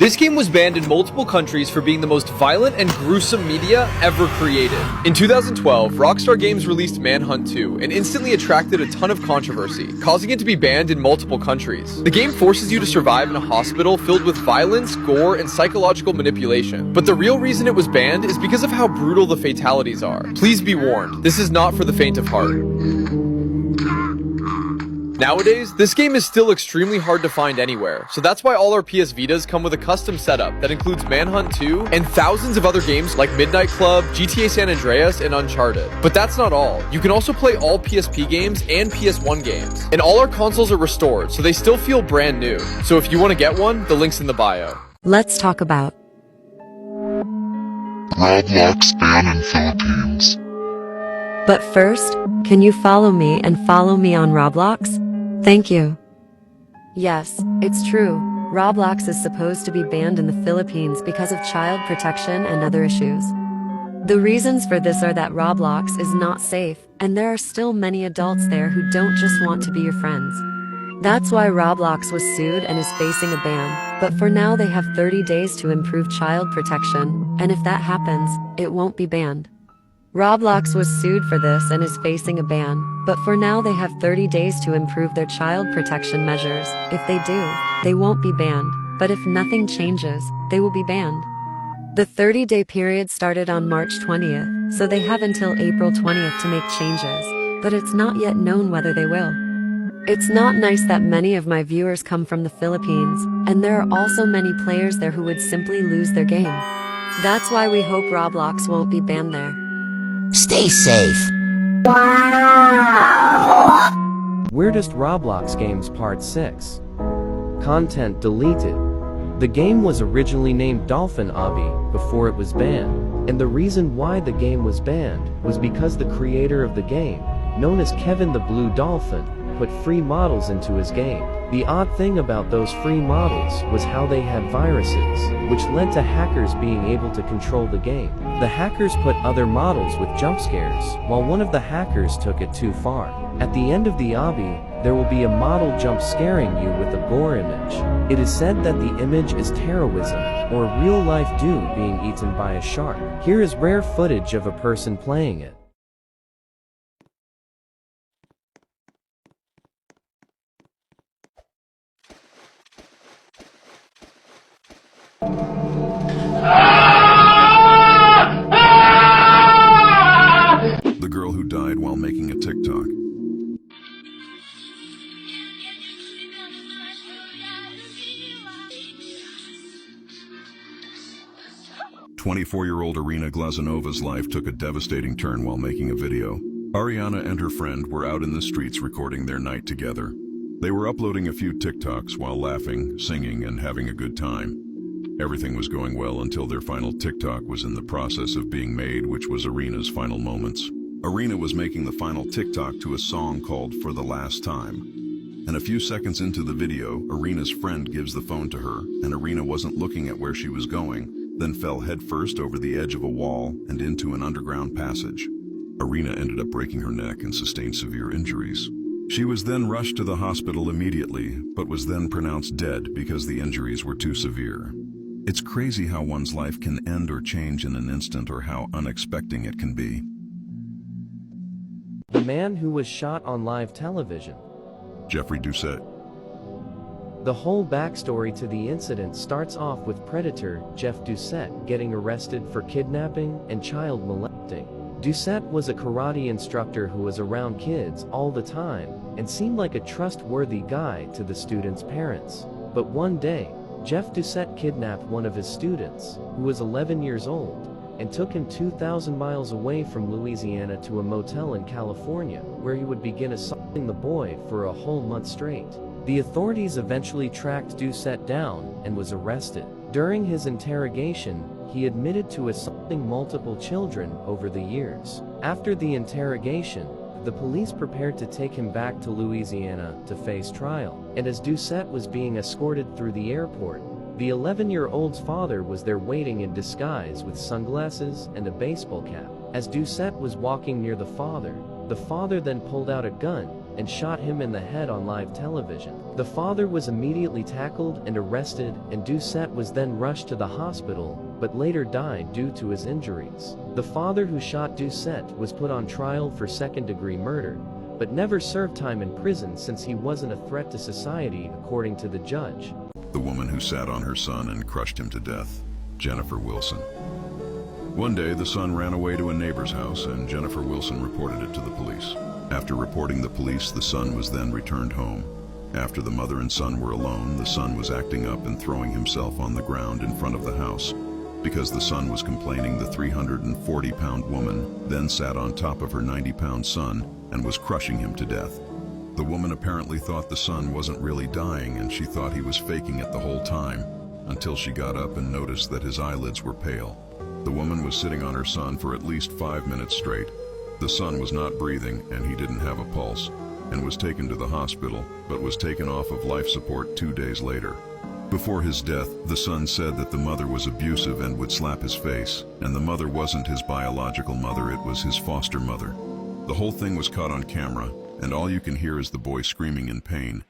This game was banned in multiple countries for being the most violent and gruesome media ever created. In 2012, Rockstar Games released Manhunt 2 and instantly attracted a ton of controversy, causing it to be banned in multiple countries. The game forces you to survive in a hospital filled with violence, gore, and psychological manipulation. But the real reason it was banned is because of how brutal the fatalities are. Please be warned, this is not for the faint of heart. Nowadays, this game is still extremely hard to find anywhere, so that's why all our PS Vitas come with a custom setup that includes Manhunt 2 and thousands of other games like Midnight Club, GTA San Andreas, and Uncharted. But that's not all. You can also play all PSP games and PS1 games. And all our consoles are restored, so they still feel brand new. So if you want to get one, the link's in the bio. Let's talk about Roblox ban in Philippines. But first, can you follow me and follow me on Roblox? Thank you. Yes, it's true. Roblox is supposed to be banned in the Philippines because of child protection and other issues. The reasons for this are that Roblox is not safe, and there are still many adults there who don't just want to be your friends. That's why Roblox was sued and is facing a ban, but for now they have 30 days to improve child protection, and if that happens, it won't be banned. Roblox was sued for this and is facing a ban, but for now they have 30 days to improve their child protection measures. If they do, they won't be banned, but if nothing changes, they will be banned. The 30-day period started on March 20th, so they have until April 20th to make changes, but it's not yet known whether they will. It's not nice that many of my viewers come from the Philippines, and there are also many players there who would simply lose their game. That's why we hope Roblox won't be banned there. Stay safe. Weirdest Roblox Games Part 6. Content deleted. The game was originally named Dolphin Obby before it was banned, and the reason why the game was banned was because the creator of the game, known as Kevin the Blue Dolphin, put free models into his game. The odd thing about those free models was how they had viruses, which led to hackers being able to control the game. The hackers put other models with jump scares, while one of the hackers took it too far. At the end of the obby, there will be a model jump scaring you with a gore image. It is said that the image is terrorism, or a real-life dude being eaten by a shark. Here is rare footage of a person playing it. The girl who died while making a TikTok. "24-year-old Irina Glazanova's life took a devastating turn while making a video. Ariana and her friend were out in the streets recording their night together. They were uploading a few TikToks while laughing, singing, and having a good time. Everything was going well until their final TikTok was in the process of being made, which was Irina's final moments. Irina was making the final TikTok to a song called For the Last Time. And a few seconds into the video, Irina's friend gives the phone to her, and Irina wasn't looking at where she was going, then fell headfirst over the edge of a wall and into an underground passage. Irina ended up breaking her neck and sustained severe injuries. She was then rushed to the hospital immediately, but was then pronounced dead because the injuries were too severe. It's crazy how one's life can end or change in an instant, or how unexpected it can be." The man who was shot on live television. Jeffrey Doucette. The whole backstory to the incident starts off with predator Jeff Doucette getting arrested for kidnapping and child molesting. Doucette was a karate instructor who was around kids all the time and seemed like a trustworthy guy to the students' parents. But one day, Jeff Doucette kidnapped one of his students, who was 11 years old, and took him 2,000 miles away from Louisiana to a motel in California, where he would begin assaulting the boy for a whole month straight. The authorities eventually tracked Doucette down and was arrested. During his interrogation, he admitted to assaulting multiple children over the years. After the interrogation, the police prepared to take him back to Louisiana to face trial, and as Doucette was being escorted through the airport, the 11-year-old's father was there waiting in disguise with sunglasses and a baseball cap. As Doucette was walking near the father then pulled out a gun and shot him in the head on live television. The father was immediately tackled and arrested, and Doucette was then rushed to the hospital, but later died due to his injuries. The father who shot Doucette was put on trial for second-degree murder, but never served time in prison since he wasn't a threat to society, according to the judge. The woman who sat on her son and crushed him to death, Jennifer Wilson. One day, the son ran away to a neighbor's house, and Jennifer Wilson reported it to the police. After reporting the police, the son was then returned home. After the mother and son were alone, the son was acting up and throwing himself on the ground in front of the house. Because the son was complaining, the 340-pound woman then sat on top of her 90-pound son and was crushing him to death. The woman apparently thought the son wasn't really dying, and she thought he was faking it the whole time, until she got up and noticed that his eyelids were pale. The woman was sitting on her son for at least 5 minutes straight. The son was not breathing, and he didn't have a pulse, and was taken to the hospital, but was taken off of life support 2 days later. Before his death, the son said that the mother was abusive and would slap his face, and the mother wasn't his biological mother, it was his foster mother. The whole thing was caught on camera, and all you can hear is the boy screaming in pain.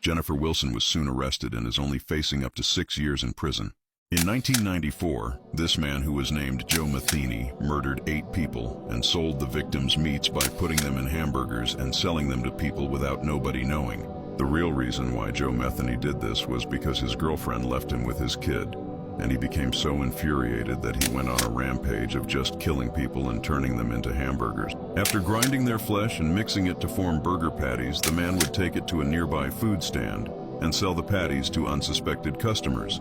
Jennifer Wilson was soon arrested and is only facing up to 6 years in prison. In 1994, this man, who was named Joe Matheny, murdered 8 people and sold the victims' meats by putting them in hamburgers and selling them to people without nobody knowing. The real reason why Joe Matheny did this was because his girlfriend left him with his kid, and he became so infuriated that he went on a rampage of just killing people and turning them into hamburgers. After grinding their flesh and mixing it to form burger patties, the man would take it to a nearby food stand and sell the patties to unsuspected customers.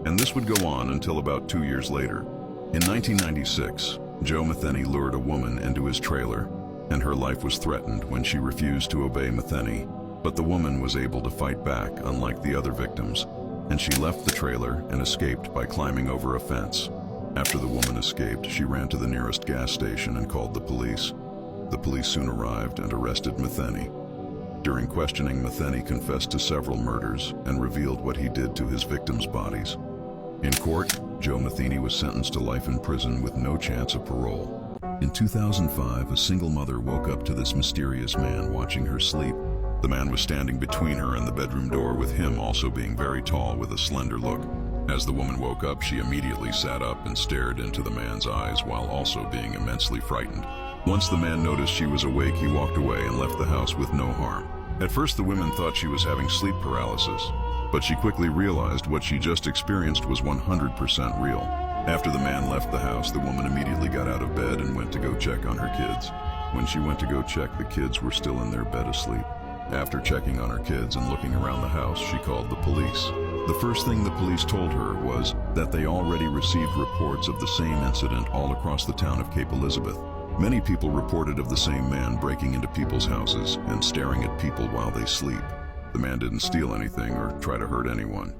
And this would go on until about 2 years later. In 1996, Joe Matheny lured a woman into his trailer, and her life was threatened when she refused to obey Matheny. But the woman was able to fight back, unlike the other victims, and she left the trailer and escaped by climbing over a fence. After the woman escaped, she ran to the nearest gas station and called the police. The police soon arrived and arrested Matheny. During questioning, Matheny confessed to several murders and revealed what he did to his victims' bodies. In court, Joe Matheny was sentenced to life in prison with no chance of parole. In 2005, a single mother woke up to this mysterious man watching her sleep. The man was standing between her and the bedroom door, with him also being very tall with a slender look. As the woman woke up, she immediately sat up and stared into the man's eyes while also being immensely frightened. Once the man noticed she was awake, he walked away and left the house with no harm. At first, the woman thought she was having sleep paralysis, but she quickly realized what she just experienced was 100% real. After the man left the house, the woman immediately got out of bed and went to go check on her kids. When she went to go check, the kids were still in their bed asleep. After checking on her kids and looking around the house, she called the police. The first thing the police told her was that they already received reports of the same incident all across the town of Cape Elizabeth. Many people reported of the same man breaking into people's houses and staring at people while they sleep. The man didn't steal anything or try to hurt anyone.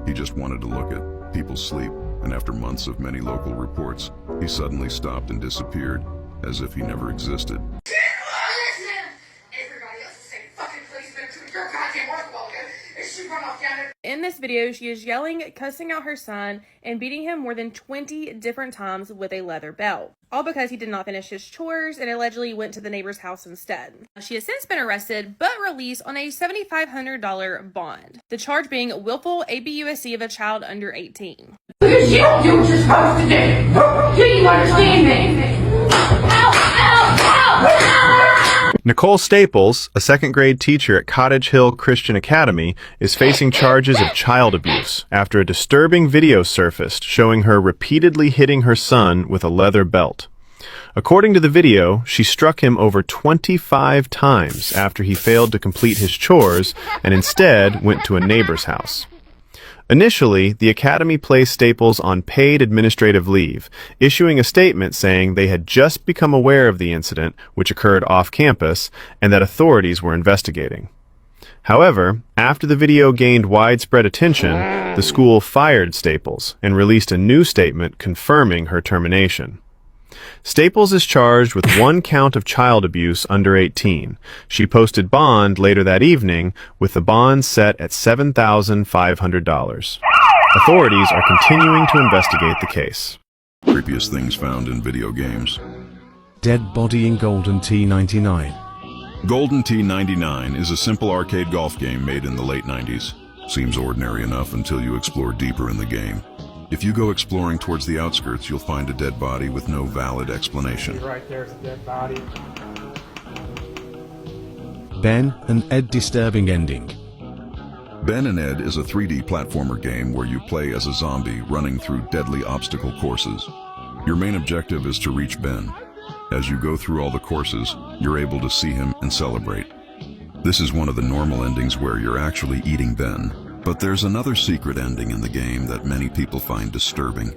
He just wanted to look at people sleep, and after months of many local reports, he suddenly stopped and disappeared, as if he never existed. In this video, she is yelling, cussing out her son, and beating him more than 20 different times with a leather belt. All because he did not finish his chores and allegedly went to the neighbor's house instead. She has since been arrested, but released on a $7,500 bond. The charge being willful abusing of a child under 18. Because you don't do what you're supposed to do. Do you understand me? Ow, ow, ow, ow. Nicole Staples, a second-grade teacher at Cottage Hill Christian Academy, is facing charges of child abuse after a disturbing video surfaced showing her repeatedly hitting her son with a leather belt. According to the video, she struck him over 25 times after he failed to complete his chores and instead went to a neighbor's house. Initially, the Academy placed Staples on paid administrative leave, issuing a statement saying they had just become aware of the incident, which occurred off campus, and that authorities were investigating. However, after the video gained widespread attention, the school fired Staples and released a new statement confirming her termination. Staples is charged with 1 count of child abuse under 18. She posted bond later that evening, with the bond set at $7,500. Authorities are continuing to investigate the case. Creepiest things found in video games. Dead body in golden T99. Golden T99 is a simple arcade golf game made in the late 90s. Seems ordinary enough until you explore deeper in the game. If you go exploring towards the outskirts, you'll find a dead body with no valid explanation. Right there's a dead body. Ben and Ed disturbing ending. Ben and Ed is a 3D platformer game where you play as a zombie running through deadly obstacle courses. Your main objective is to reach Ben. As you go through all the courses, you're able to see him and celebrate. This is one of the normal endings where you're actually eating Ben, but there's another secret ending in the game that many people find disturbing.